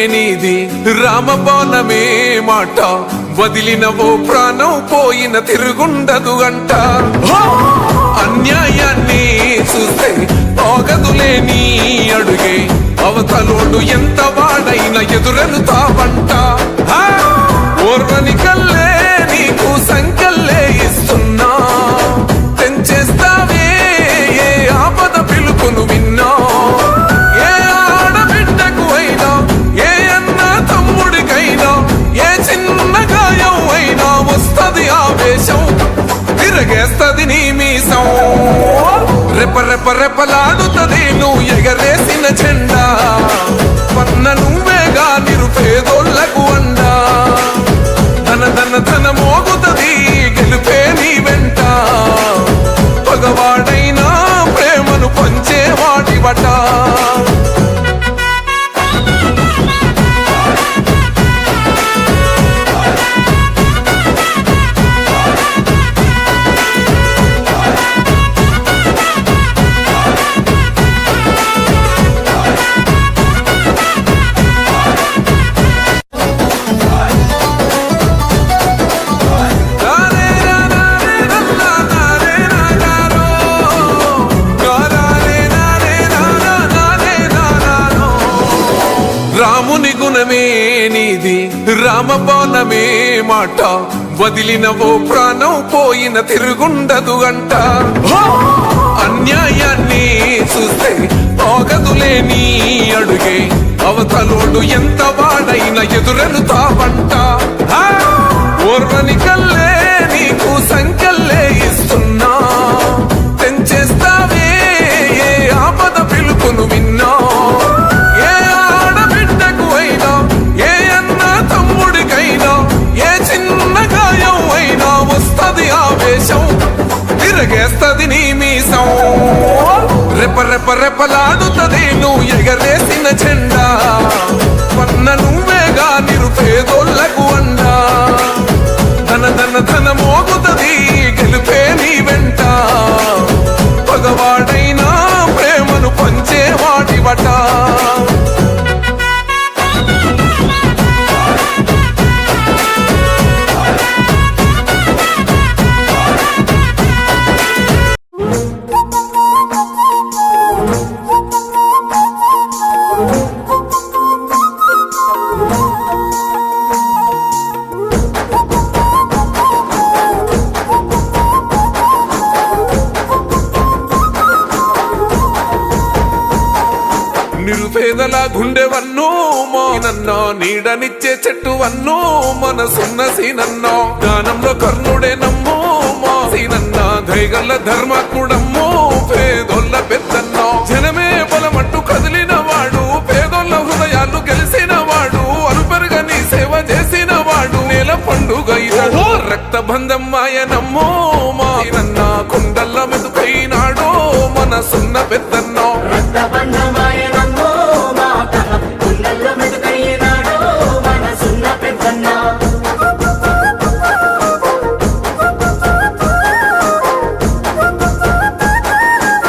నీది రామబాణమే మాట వదిలినవో ప్రాణం పోయిన తిరుగుండదు గంట అన్యాయాన్ని చూస్తే ఆగదులే నీ అడుగే అవతలోడు ఎంత వాడైనా ఎదురెనుతావంట ఓర్వని కల్లే నీకు సంకల్లే ఇస్తున్నా తెంచేస్తావే ఏ ఆపద పిలుపును విన్నా ఏ ఆడబిడ్డకు అయినా ఏ అన్న తమ్ముడికైనా ఏ చిన్న గాయం అయినా వస్తది ఆవేశం తిరగేస్తది నీ మీసం రెప రెప రెపలాడుతది నువ్వు ఎగరేసిన జెండా పన్న నువ్వేగా నిరుపేదోళ్లకు అండా ధన ధన ధన మోగుతది గెలుపే నీ వెంట పగవాడైనా ప్రేమను పంచేవాడివట రాముని గుణమే నీది రామబాణమే మాట వదిలినవో ప్రాణం పోయిన తిరుగుండదు గంట అన్యాయాన్ని చూస్తే ఆగదులే నీ అడుగే అవతలోడు ఎంత వాడైనా ఎదురెనుతావంట ఓర్వని కల్లే నీకు సంకల్లే ఇస్తున్నా తెంచేస్తావే ఏ ఆపద పిలుపును విన్నా ఏ ఆడబిడ్డకు అయినా ఏ అన్న తమ్ముడికైనా ఏ చిన్న గాయం అయినా వస్తది ఆవేశం తిరగేస్తది నీ మీసం రెప రెప రెపలాడుతది నువ్వు ఎగరేసిన జెండా పన్న నువ్వేగా నిరుపేదోళ్లకు అండా ధన ధన ధన మోగుతది గెలుపే నీ వెంట పగవాడైనా ప్రేమను పంచేవాడివట నిరుపేదల గుండెవన్నో మోనన్నో నీడనిచ్చే చెట్టు వన్నో మనసున్న సీనన్నో దానంలో కర్ణుడే నమ్మో మా సీనన్న దయగల్ల ధర్మకుడమ్మో పేదోళ్ళ పెద్దన్నో జనమే బలమంటూ కదిలిన వాడు పేదోళ్ళ హృదయాలు గెలిసిన వాడు అలుపెరుగని సేవ చేసిన వాడు నేల పండుగ ఇతడు రక్త బంధం మాయనమ్మో మా సీనన్న కుండల్ల మెదుకైనాడో మనసున్న పెద్దన్నో రక్త బంధం మాయన